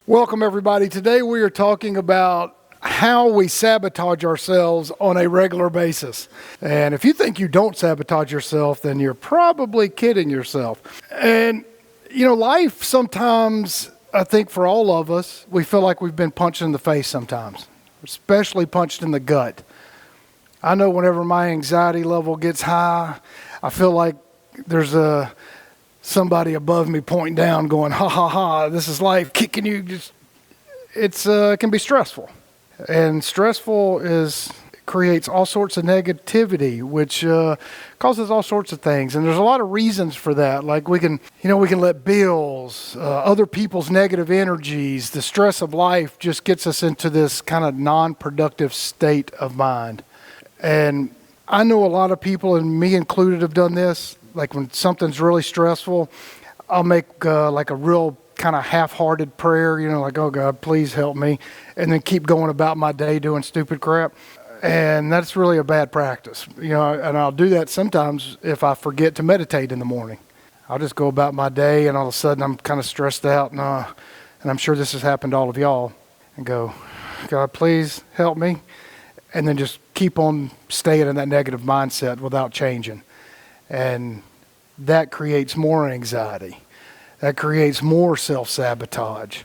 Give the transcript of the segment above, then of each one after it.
Welcome, everybody. Today we are talking about how we sabotage ourselves on a regular basis. And if you think you don't sabotage yourself, then you're probably kidding yourself. And, life sometimes, I think for all of us, we feel like we've been punched in the face sometimes, especially punched in the gut. I know whenever my anxiety level gets high, I feel like there's somebody above me pointing down going, ha, ha, ha, this is life kicking you. It can be stressful. And stressful creates all sorts of negativity, which causes all sorts of things. And there's a lot of reasons for that. Like we can let bills, other people's negative energies, the stress of life just gets us into this kind of non-productive state of mind. And I know a lot of people, and me included, have done this. Like when something's really stressful, I'll make like a real kind of half-hearted prayer, like, oh God, please help me, and then keep going about my day doing stupid crap. And that's really a bad practice, and I'll do that sometimes if I forget to meditate in the morning. I'll just go about my day, and all of a sudden I'm kind of stressed out, and I'm sure this has happened to all of y'all, and go, God, please help me, and then just keep on staying in that negative mindset without changing. And that creates more anxiety. That creates more self-sabotage.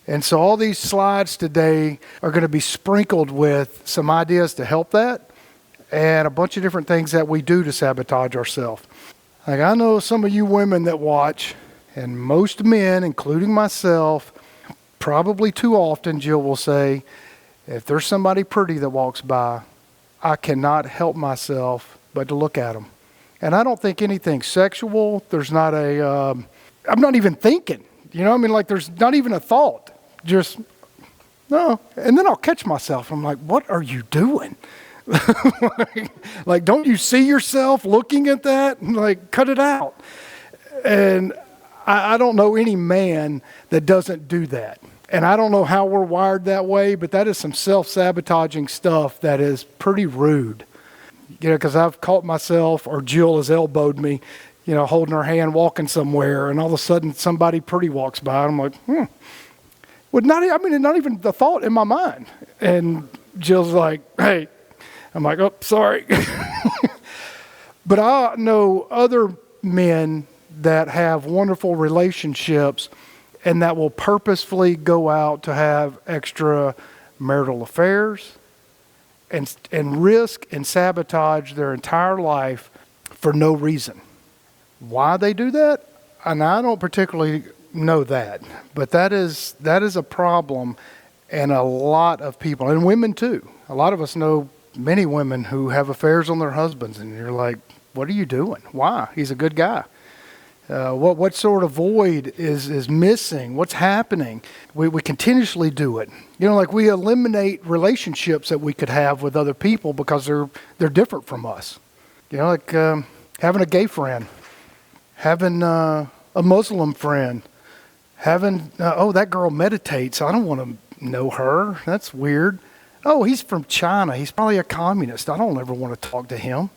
And so all these slides today are going to be sprinkled with some ideas to help that and a bunch of different things that we do to sabotage ourselves. Like I know some of you women that watch, and most men, including myself, probably too often, Jill will say, if there's somebody pretty that walks by, I cannot help myself but to look at them. And I don't think anything sexual. There's not I'm not even thinking, like there's not even a thought. Just, no. And then I'll catch myself. I'm like, what are you doing? like, don't you see yourself looking at that? Like, cut it out. And I don't know any man that doesn't do that. And I don't know how we're wired that way, but that is some self-sabotaging stuff that is pretty rude. Because I've caught myself, or Jill has elbowed me, holding her hand, walking somewhere, and all of a sudden somebody pretty walks by, and I'm like, not even the thought in my mind. And Jill's like, hey. I'm like, oh, sorry. But I know other men that have wonderful relationships and that will purposefully go out to have extra marital affairs, and risk and sabotage their entire life for no reason. Why they do that? And I don't particularly know that, but that is a problem, and a lot of people, and women too. A lot of us know many women who have affairs on their husbands, and you're like, what are you doing? Why? He's a good guy. What sort of void is missing? What's happening? We continuously do it. Like we eliminate relationships that we could have with other people because they're different from us. Like having a gay friend, having a Muslim friend, having, that girl meditates. I don't want to know her. That's weird. Oh, he's from China. He's probably a communist. I don't ever want to talk to him.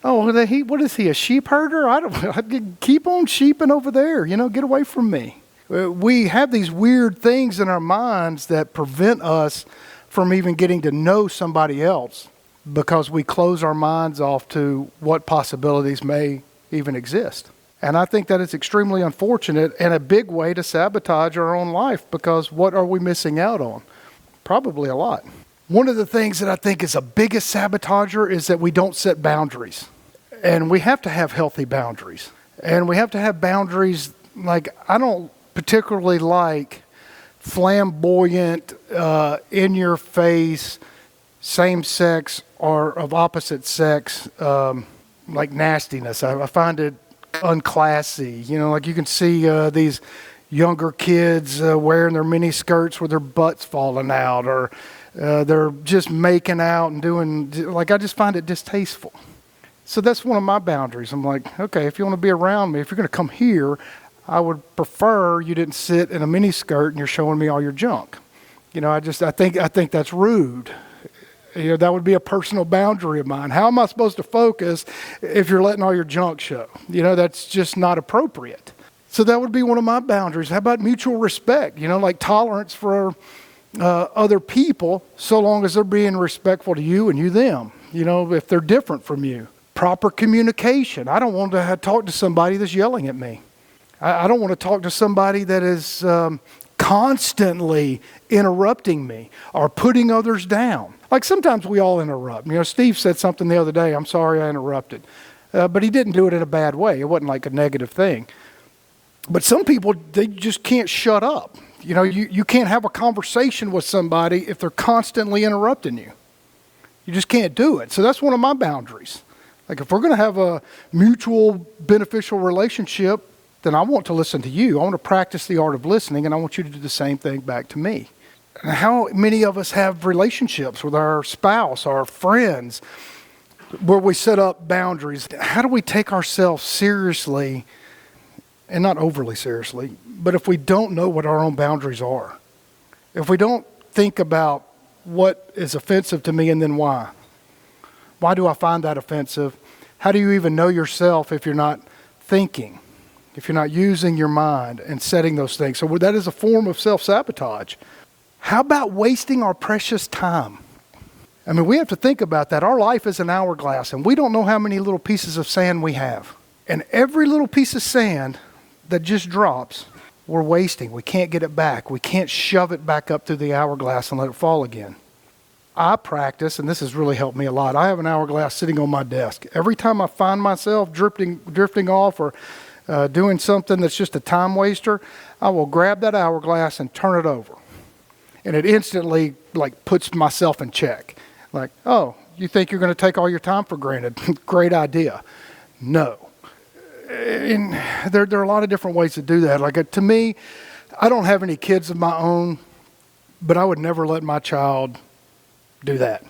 Oh, what is he, a sheep herder? I'd keep on sheeping over there, get away from me. We have these weird things in our minds that prevent us from even getting to know somebody else because we close our minds off to what possibilities may even exist. And I think that it's extremely unfortunate and a big way to sabotage our own life, because what are we missing out on? Probably a lot. One of the things that I think is the biggest sabotager is that we don't set boundaries. And we have to have healthy boundaries. And we have to have boundaries, like I don't particularly like flamboyant, in-your-face, same-sex or of opposite sex, like nastiness. I find it unclassy. Like you can see these younger kids wearing their mini skirts with their butts falling out, or they're just making out and doing, like I just find it distasteful. So that's one of my boundaries. I'm like, okay, if you want to be around me, if you're going to come here, I would prefer you didn't sit in a mini skirt and you're showing me all your junk. I think that's rude. That would be a personal boundary of mine. How am I supposed to focus if you're letting all your junk show? That's just not appropriate. So that would be one of my boundaries. How about mutual respect? Like tolerance for other people, so long as they're being respectful to you and you them. If they're different from you. Proper communication. I don't want to talk to somebody that's yelling at me. I don't want to talk to somebody that is constantly interrupting me or putting others down. Like sometimes we all interrupt. Steve said something the other day, I'm sorry I interrupted. But he didn't do it in a bad way. It wasn't like a negative thing. But some people, they just can't shut up. You can't have a conversation with somebody if they're constantly interrupting you. You just can't do it. So that's one of my boundaries. Like if we're going to have a mutual beneficial relationship, then I want to listen to you. I want to practice the art of listening, and I want you to do the same thing back to me. And how many of us have relationships with our spouse, our friends, where we set up boundaries? How do we take ourselves seriously, and not overly seriously, but if we don't know what our own boundaries are? If we don't think about what is offensive to me and then why? Why do I find that offensive? How do you even know yourself if you're not thinking, if you're not using your mind and setting those things? So that is a form of self-sabotage. How about wasting our precious time? I mean, we have to think about that. Our life is an hourglass, and we don't know how many little pieces of sand we have. And every little piece of sand that just drops, we're wasting. We can't get it back. We can't shove it back up through the hourglass and let it fall again. I practice, and this has really helped me a lot. I have an hourglass sitting on my desk. Every time I find myself drifting off or doing something that's just a time waster, I will grab that hourglass and turn it over. And it instantly puts myself in check. Like, oh, you think you're going to take all your time for granted? Great idea. No. And there are a lot of different ways to do that. Like to me, I don't have any kids of my own, but I would never let my child do that.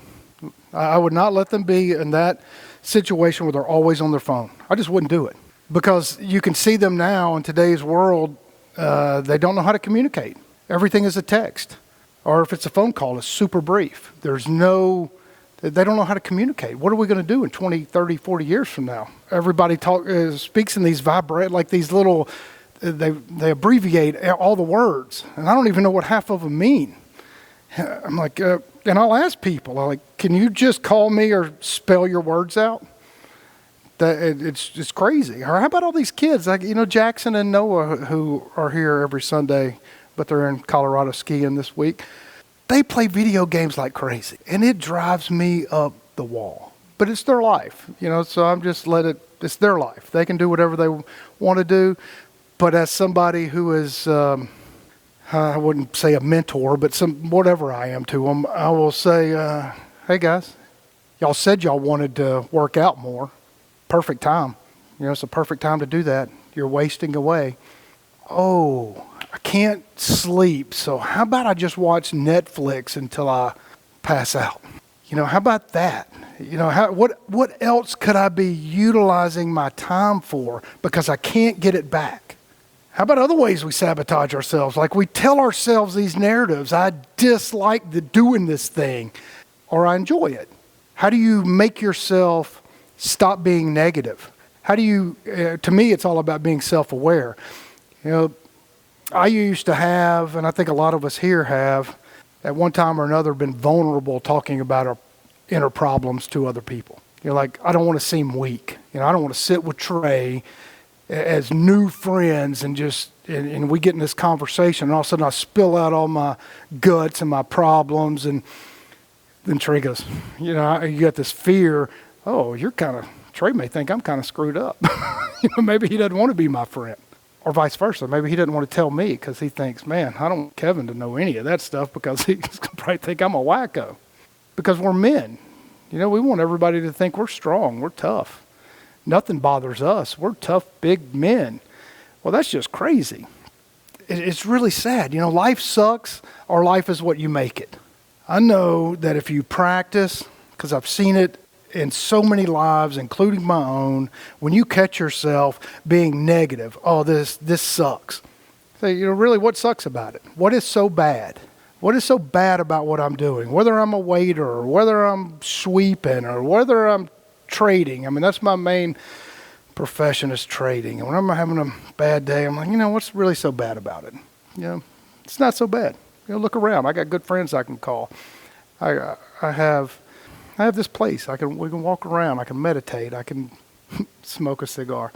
I would not let them be in that situation where they're always on their phone. I just wouldn't do it. Because you can see them now in today's world, they don't know how to communicate. Everything is a text. Or if it's a phone call, it's super brief. They don't know how to communicate. What are we going to do in 20, 30, 40 years from now? Everybody speaks in these these little, they abbreviate all the words. And I don't even know what half of them mean. I'm like, and I'll ask people, can you just call me or spell your words out? It's crazy. Or how about all these kids, Jackson and Noah, who are here every Sunday, but they're in Colorado skiing this week. They play video games like crazy, and it drives me up the wall. But it's their life, so I'm just it's their life. They can do whatever they want to do. But as somebody who is, I wouldn't say a mentor, but whatever I am to them, I will say, hey guys, y'all said y'all wanted to work out more. Perfect time. It's a perfect time to do that. You're wasting away. Oh, I can't sleep, so how about I just watch Netflix until I pass out? How about that? What else could I be utilizing my time for because I can't get it back? How about other ways we sabotage ourselves? Like we tell ourselves these narratives, I dislike doing this thing, or I enjoy it. How do you make yourself stop being negative? How do you, to me, it's all about being self-aware. I used to have, and I think a lot of us here have, at one time or another, been vulnerable talking about our inner problems to other people. I don't want to seem weak. I don't want to sit with Trey as new friends and we get in this conversation, and all of a sudden I spill out all my guts and my problems, and then Trey goes, you got this fear, oh, Trey may think I'm kind of screwed up. Maybe he doesn't want to be my friend. Or vice versa. Maybe he doesn't want to tell me because he thinks, man, I don't want Kevin to know any of that stuff because he's going to probably think I'm a wacko. Because we're men. We want everybody to think we're strong, we're tough. Nothing bothers us. We're tough, big men. Well, that's just crazy. It's really sad. Life sucks, or life is what you make it. I know that if you practice, because I've seen it in so many lives, including my own, when you catch yourself being negative, oh, this sucks. So, really, what sucks about it? What is so bad? What is so bad about what I'm doing? Whether I'm a waiter, or whether I'm sweeping, or whether I'm trading. I mean, that's my main profession is trading. And when I'm having a bad day, I'm like, what's really so bad about it? It's not so bad. Look around. I got good friends I can call. I have this place. We can walk around. I can meditate. I can smoke a cigar.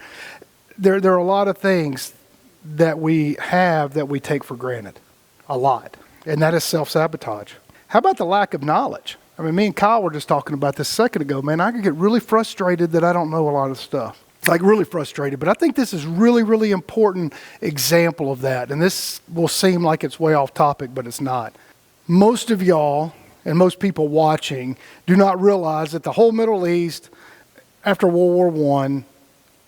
There are a lot of things that we have that we take for granted. A lot. And that is self-sabotage. How about the lack of knowledge? I mean, me and Kyle were just talking about this a second ago. Man, I could get really frustrated that I don't know a lot of stuff. It's like really frustrated. But I think this is really, really important example of that. And this will seem like it's way off topic, but it's not. Most of y'all and most people watching do not realize that the whole Middle East after World War I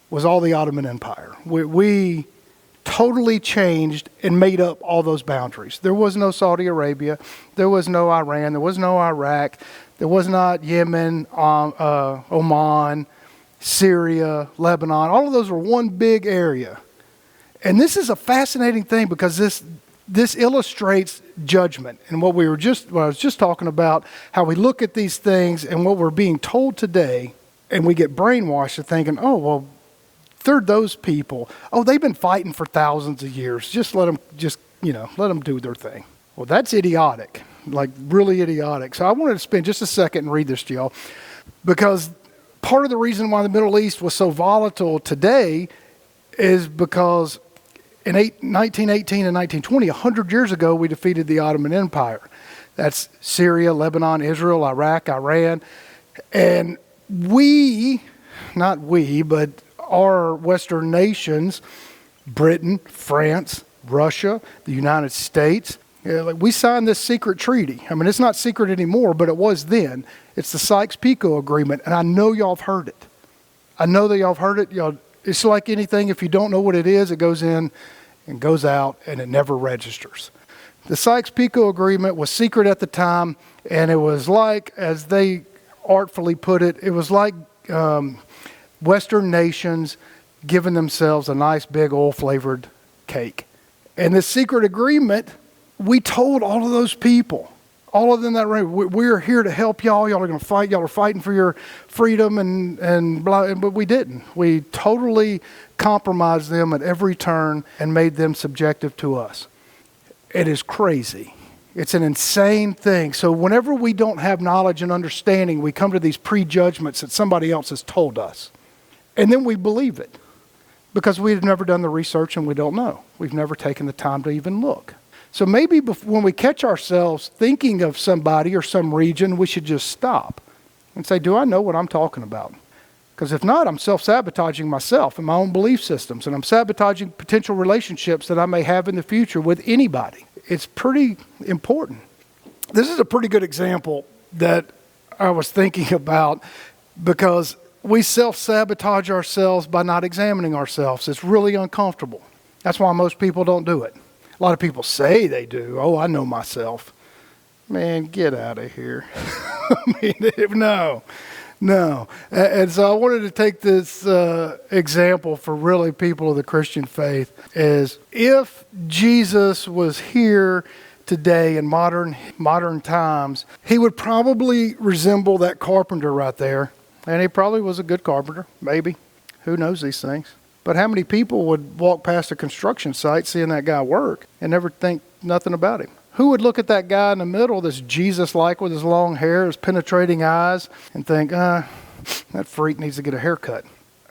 was all the Ottoman Empire. We totally changed and made up all those boundaries. There was no Saudi Arabia. There was no Iran. There was no Iraq. There was not Yemen, Oman, Syria, Lebanon. All of those were one big area. And this is a fascinating thing because this illustrates judgment. And what I was just talking about, how we look at these things and what we're being told today, and we get brainwashed to thinking, oh, well, they're those people. Oh, they've been fighting for thousands of years. Just let them do their thing. Well, that's idiotic, like really idiotic. So I wanted to spend just a second and read this to y'all, because part of the reason why the Middle East was so volatile today is because in 1918 and 1920, 100 years ago, we defeated the Ottoman Empire. That's Syria, Lebanon, Israel, Iraq, Iran. And but our Western nations, Britain, France, Russia, the United States, we signed this secret treaty. I mean, it's not secret anymore, but it was then. It's the Sykes-Picot Agreement, and I know y'all have heard it. I know that y'all have heard it. It's like anything. If you don't know what it is, it goes in and goes out, and it never registers. The Sykes-Picot Agreement was secret at the time, and it was like, as they artfully put it, it was like Western nations giving themselves a nice big oil-flavored cake. And this secret agreement, we told all of those people, all of them that we're here to help y'all. Y'all are going to fight. Y'all are fighting for your freedom and blah. But we didn't. We totally compromised them at every turn and made them subjective to us. It is crazy. It's an insane thing. So whenever we don't have knowledge and understanding, we come to these prejudgments that somebody else has told us. And then we believe it because we've never done the research and we don't know. We've never taken the time to even look. So maybe when we catch ourselves thinking of somebody or some region, we should just stop and say, do I know what I'm talking about? Because if not, I'm self-sabotaging myself and my own belief systems, and I'm sabotaging potential relationships that I may have in the future with anybody. It's pretty important. This is a pretty good example that I was thinking about because we self-sabotage ourselves by not examining ourselves. It's really uncomfortable. That's why most people don't do it. A lot of people say they do. Oh, I know myself. Man, get out of here. I mean, no. And so I wanted to take this example for really people of the Christian faith is if Jesus was here today in modern times, he would probably resemble that carpenter right there. And he probably was a good carpenter, maybe. Who knows these things? But how many people would walk past a construction site seeing that guy work and never think nothing about him? Who would look at that guy in the middle that's Jesus-like with his long hair, his penetrating eyes, and think, that freak needs to get a haircut?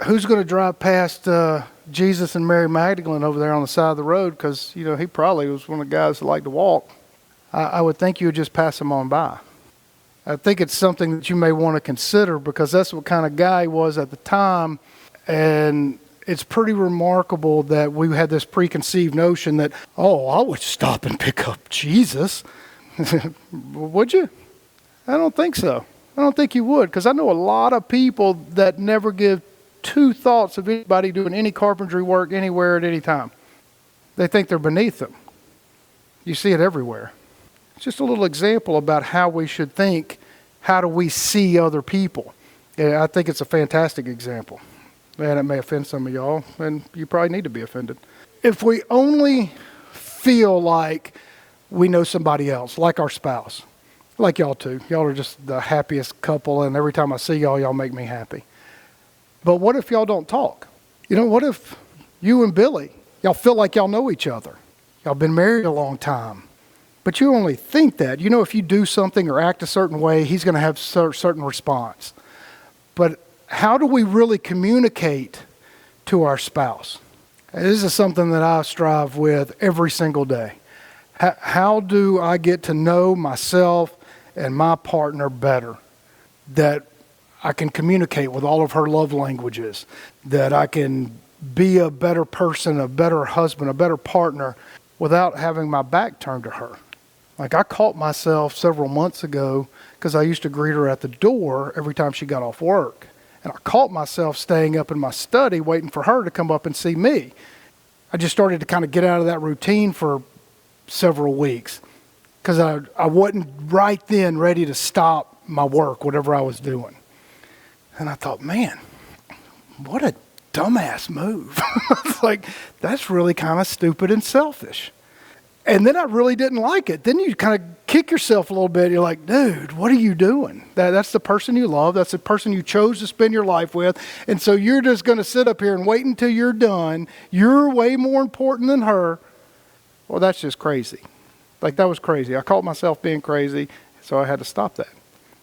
Who's going to drive past Jesus and Mary Magdalene over there on the side of the road because, he probably was one of the guys that liked to walk? I would think you would just pass him on by. I think it's something that you may want to consider because that's what kind of guy he was at the time. And it's pretty remarkable that we had this preconceived notion that, I would stop and pick up Jesus. Would you? I don't think so. I don't think you would, because I know a lot of people that never give two thoughts of anybody doing any carpentry work anywhere at any time. They think they're beneath them. You see it everywhere. It's just a little example about how we should think. How do we see other people? And I think it's a fantastic example. Man, it may offend some of y'all, and you probably need to be offended. If we only feel like we know somebody else, like our spouse, like y'all too. Y'all are just the happiest couple, and every time I see y'all make me happy. But what if y'all don't talk? What if you and Billy, y'all feel like y'all know each other? Y'all been married a long time. But you only think that. If you do something or act a certain way, he's going to have a certain response. But how do we really communicate to our spouse? This is something that I strive with every single day. How do I get to know myself and my partner better? That I can communicate with all of her love languages. That I can be a better person, a better husband, a better partner without having my back turned to her. Like I caught myself several months ago because I used to greet her at the door every time she got off work. And I caught myself staying up in my study waiting for her to come up and see me. I just started to kind of get out of that routine for several weeks because I wasn't right then ready to stop my work, whatever I was doing. And I thought, man, what a dumbass move. It's like, that's really kind of stupid and selfish. And then I really didn't like it. Then you kind of kick yourself a little bit. You're like, dude, what are you doing? That's the person you love. That's the person you chose to spend your life with. And so you're just going to sit up here and wait until you're done. You're way more important than her. Well, that's just crazy. Like, that was crazy. I caught myself being crazy, so I had to stop that.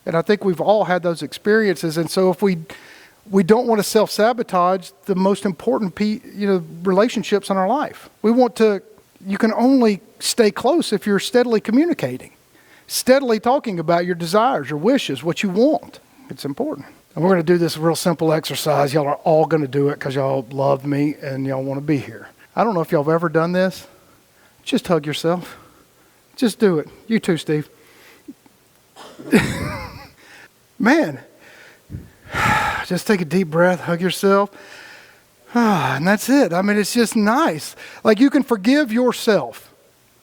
And I think we've all had those experiences. And so if we don't want to self-sabotage the most important relationships in our life. You can only stay close if you're steadily communicating, steadily talking about your desires, your wishes, what you want. It's important. And we're going to do this real simple exercise. Y'all are all going to do it because y'all love me and y'all want to be here. I don't know if y'all have ever done this. Just hug yourself. Just do it. You too, Steve. Man, just take a deep breath, hug yourself. And that's it. I mean, it's just nice. Like, you can forgive yourself.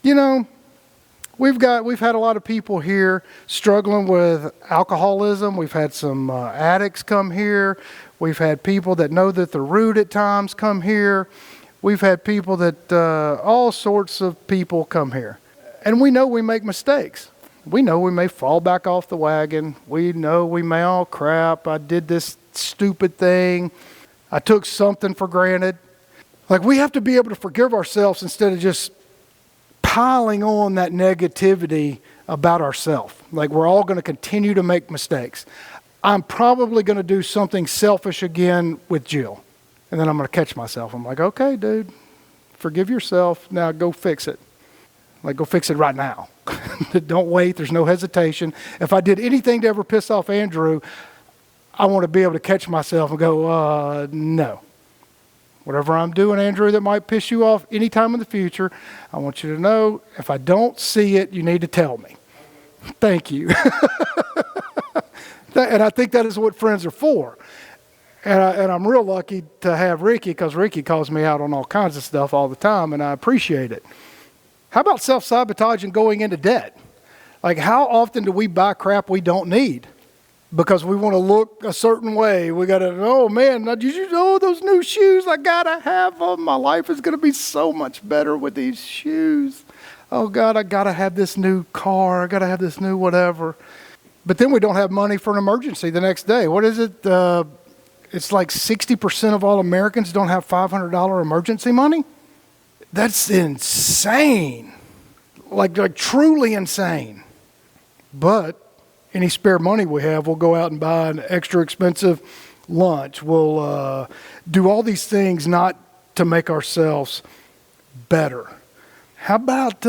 We've had a lot of people here struggling with alcoholism. We've had some addicts come here. We've had people that know that they're rude at times come here. We've had people that, all sorts of people come here. And we know we make mistakes. We know we may fall back off the wagon. We know we may, oh crap, I did this stupid thing. I took something for granted. Like, we have to be able to forgive ourselves instead of just piling on that negativity about ourselves. Like, we're all going to continue to make mistakes. I'm probably going to do something selfish again with Jill. And then I'm going to catch myself. I'm like, okay, dude, forgive yourself. Now go fix it. Like, go fix it right now. Don't wait. There's no hesitation. If I did anything to ever piss off Andrew, I want to be able to catch myself and go, no. Whatever I'm doing, Andrew, that might piss you off anytime in the future, I want you to know, if I don't see it, you need to tell me. Thank you. And I think that is what friends are for. And I'm real lucky to have Ricky, because Ricky calls me out on all kinds of stuff all the time, and I appreciate it. How about self-sabotage and going into debt? Like, how often do we buy crap we don't need? Because we want to look a certain way. We got to, oh man, did you know those new shoes? I got to have them. My life is going to be so much better with these shoes. Oh God, I got to have this new car. I got to have this new whatever. But then we don't have money for an emergency the next day. What is it? It's like 60% of all Americans don't have $500 emergency money. That's insane. Like truly insane. But any spare money we have, we'll go out and buy an extra expensive lunch. We'll do all these things not to make ourselves better. How about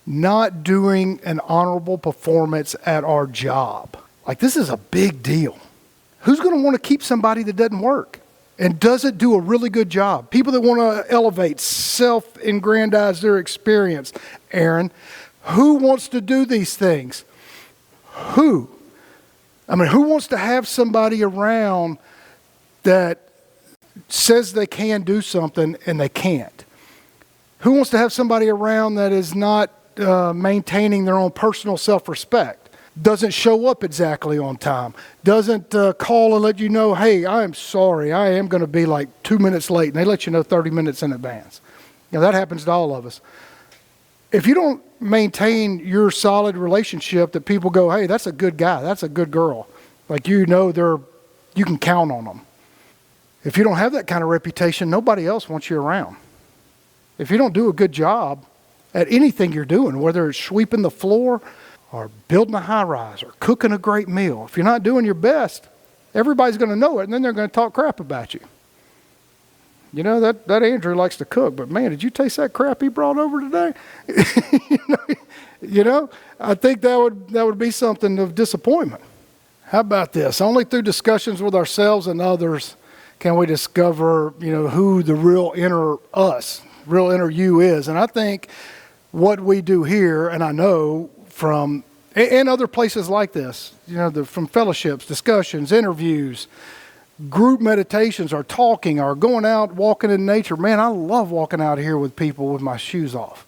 not doing an honorable performance at our job? Like, this is a big deal. Who's going to want to keep somebody that doesn't work and doesn't do a really good job? People that want to elevate, self-aggrandize their experience. Aaron, who wants to do these things? Who? I mean, who wants to have somebody around that says they can do something and they can't? Who wants to have somebody around that is not maintaining their own personal self-respect? Doesn't show up exactly on time? Doesn't call and let you know, hey, I am sorry, I am going to be like 2 minutes late, and they let you know 30 minutes in advance. That happens to all of us. If you don't maintain your solid relationship that people go, hey, that's a good guy, that's a good girl, like, you can count on them. If you don't have that kind of reputation, nobody else wants you around. If you don't do a good job at anything you're doing, whether it's sweeping the floor or building a high-rise or cooking a great meal, if you're not doing your best, everybody's going to know it, and then they're going to talk crap about you. You know, that Andrew likes to cook, but man, did you taste that crap he brought over today? you know, I think that would be something of disappointment. How about this? Only through discussions with ourselves and others can we discover, who the real inner us, real inner you is. And I think what we do here, and I know from and other places like this, from fellowships, discussions, interviews, group meditations, or talking, or going out walking in nature. Man, I love walking out here with people with my shoes off.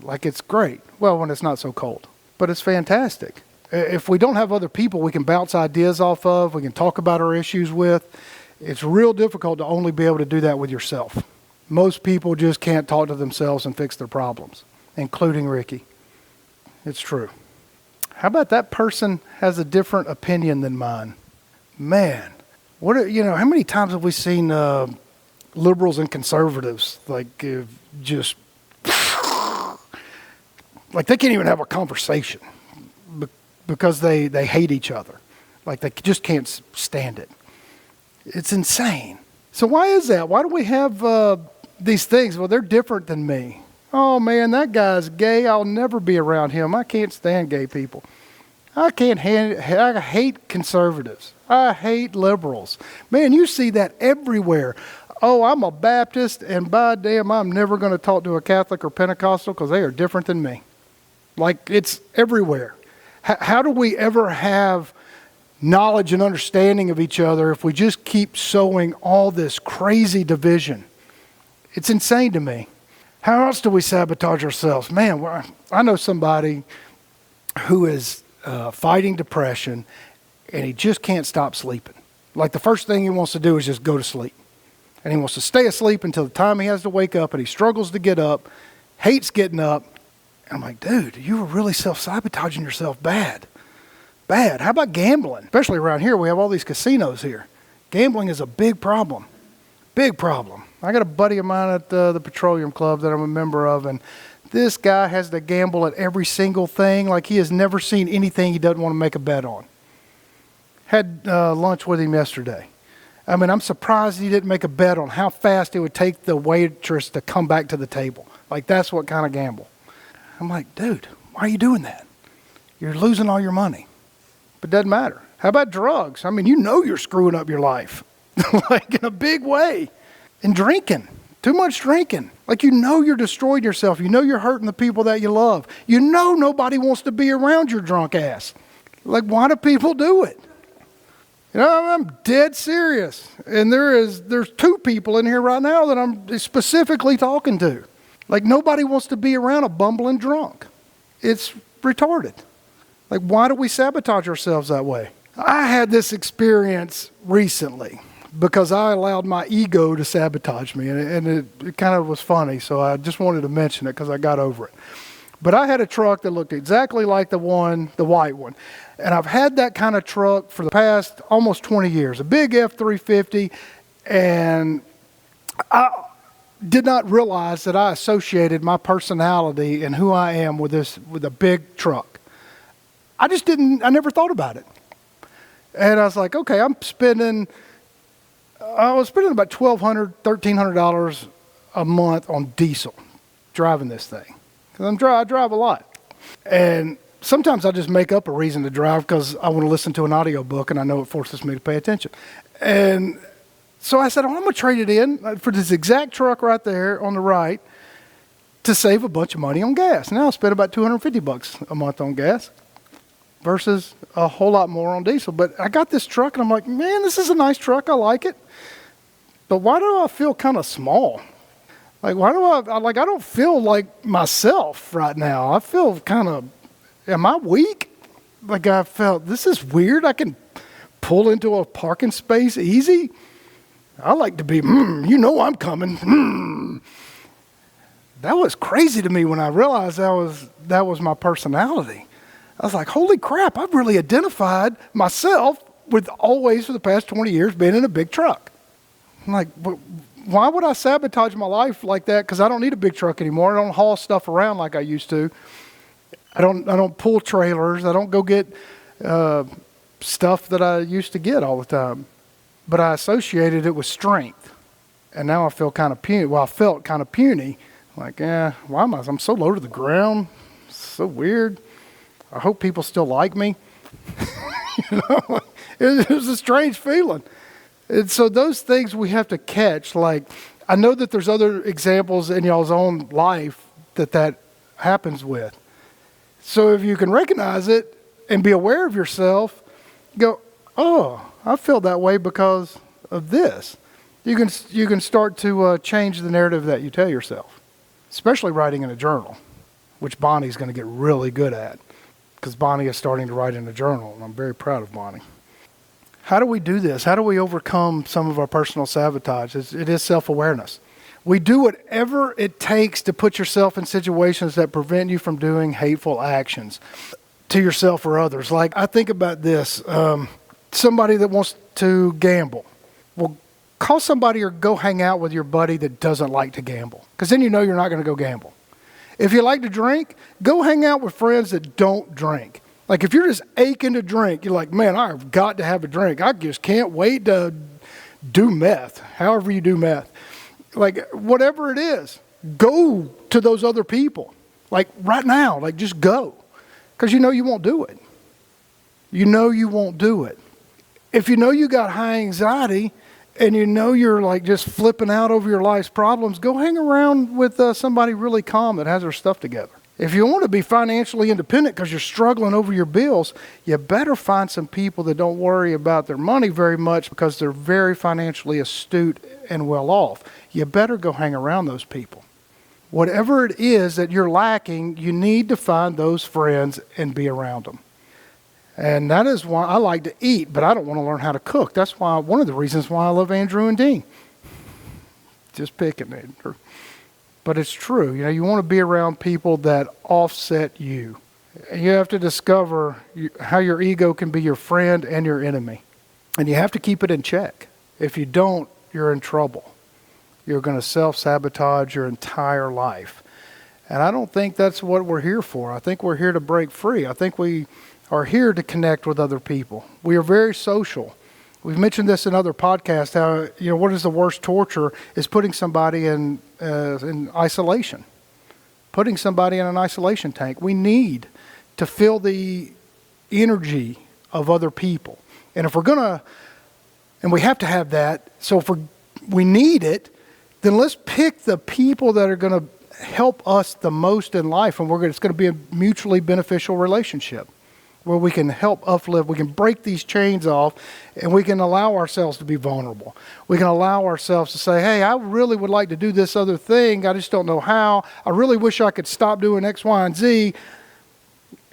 Like, it's great. Well, when it's not so cold, but it's fantastic. If we don't have other people we can bounce ideas off of, we can talk about our issues with, it's real difficult to only be able to do that with yourself. Most people just can't talk to themselves and fix their problems, including Ricky. It's true. How about that person has a different opinion than mine? Man, how many times have we seen liberals and conservatives just like they can't even have a conversation because they hate each other. Like they just can't stand it. It's insane. So why is that? Why do we have these things? Well, they're different than me. Oh man, that guy's gay. I'll never be around him. I can't stand gay people. I hate conservatives. I hate liberals. Man, you see that everywhere. Oh, I'm a Baptist, and by damn, I'm never going to talk to a Catholic or Pentecostal because they are different than me. Like, it's everywhere. How do we ever have knowledge and understanding of each other if we just keep sowing all this crazy division? It's insane to me. How else do we sabotage ourselves? Man, I know somebody who is fighting depression, and he just can't stop sleeping. Like, the first thing he wants to do is just go to sleep. And he wants to stay asleep until the time he has to wake up, and he struggles to get up, hates getting up. And I'm like, dude, you were really self-sabotaging yourself bad. Bad. How about gambling? Especially around here, we have all these casinos here. Gambling is a big problem. Big problem. I got a buddy of mine at the Petroleum Club that I'm a member of, and this guy has to gamble at every single thing like he has never seen anything he doesn't want to make a bet on. Had lunch with him yesterday. I mean, I'm surprised he didn't make a bet on how fast it would take the waitress to come back to the table. Like, that's what kind of gamble. I'm like, dude, why are you doing that? You're losing all your money. But it doesn't matter. How about drugs? I mean, you're screwing up your life. Like, in a big way. And drinking. Too much drinking. Like, you're destroying yourself. You're hurting the people that you love. Nobody wants to be around your drunk ass. Like, why do people do it? I'm dead serious. And there's two people in here right now that I'm specifically talking to. Like, nobody wants to be around a bumbling drunk. It's retarded. Like, why do we sabotage ourselves that way? I had this experience recently because I allowed my ego to sabotage me. And it kind of was funny, so I just wanted to mention it because I got over it. But I had a truck that looked exactly like the white one. And I've had that kind of truck for the past almost 20 years, a big F-350. And I did not realize that I associated my personality and who I am with a big truck. I never thought about it. And I was like, okay, I was spending about $1,200, $1,300 a month on diesel driving this thing. Because I drive a lot. And sometimes I just make up a reason to drive because I want to listen to an audiobook and I know it forces me to pay attention. And so I said, I'm going to trade it in for this exact truck right there on the right to save a bunch of money on gas. Now I spend about $250 a month on gas versus a whole lot more on diesel. But I got this truck and I'm like, man, this is a nice truck. I like it. But why do I feel kind of small? Like, why do I don't feel like myself right now. I feel kind of, am I weak? Like, I felt, this is weird. I can pull into a parking space easy. I like to be, I'm coming. That was crazy to me when I realized that was my personality. I was like, holy crap, I've really identified myself with always for the past 20 years being in a big truck. I'm like, why would I sabotage my life like that? Because I don't need a big truck anymore. I don't haul stuff around like I used to. I don't pull trailers. I don't go get stuff that I used to get all the time. But I associated it with strength. And now I feel kind of puny. Well, I felt kind of puny. Like, why am I? I'm so low to the ground. It's so weird. I hope people still like me. It was a strange feeling. And so those things we have to catch. Like, I know that there's other examples in y'all's own life that happens with. So if you can recognize it and be aware of yourself, go, oh, I feel that way because of this. You can start to change the narrative that you tell yourself, especially writing in a journal, which Bonnie's going to get really good at, because Bonnie is starting to write in a journal, and I'm very proud of Bonnie. How do we do this? How do we overcome some of our personal sabotage? It is self-awareness. We do whatever it takes to put yourself in situations that prevent you from doing hateful actions to yourself or others. Like, I think about this. Somebody that wants to gamble. Well, call somebody or go hang out with your buddy that doesn't like to gamble, because then you know you're not going to go gamble. If you like to drink, go hang out with friends that don't drink. Like, if you're just aching to drink, you're like, man, I've got to have a drink. I just can't wait to do meth, however you do meth. Like, whatever it is, go to those other people. Like, right now, like, just go. Because you know you won't do it. You know you won't do it. If you know you got high anxiety and you know you're like just flipping out over your life's problems, go hang around with somebody really calm that has their stuff together. If you want to be financially independent because you're struggling over your bills, you better find some people that don't worry about their money very much because they're very financially astute and well off. You better go hang around those people. Whatever it is that you're lacking, you need to find those friends and be around them. And that is why I like to eat, but I don't want to learn how to cook. That's why one of the reasons why I love Andrew and Dean. Just picking, Andrew. But it's true. You know, you want to be around people that offset you. And you have to discover how your ego can be your friend and your enemy. And you have to keep it in check. If you don't, you're in trouble. You're going to self-sabotage your entire life. And I don't think that's what we're here for. I think we're here to break free. I think we are here to connect with other people. We are very social. We've mentioned this in other podcasts, how, you know, what is the worst torture is putting somebody in isolation. Putting somebody in an isolation tank. We need to feel the energy of other people. And if we're going to, and we have to have that, so if we need it, then let's pick the people that are going to help us the most in life, and it's going to be a mutually beneficial relationship where we can help uplift, we can break these chains off, and we can allow ourselves to be vulnerable. We can allow ourselves to say, hey, I really would like to do this other thing, I just don't know how. I really wish I could stop doing X, Y, and Z.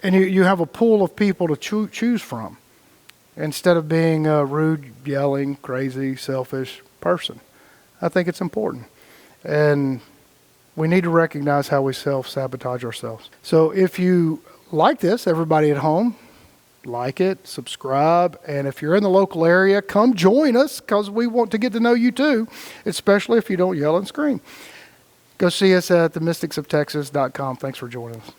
And you have a pool of people to choose from instead of being a rude, yelling, crazy, selfish person. I think it's important. And we need to recognize how we self-sabotage ourselves. So if you like this, everybody at home, like it, subscribe, and if you're in the local area, come join us because we want to get to know you too, especially if you don't yell and scream. Go see us at themysticsoftexas.com. Thanks for joining us.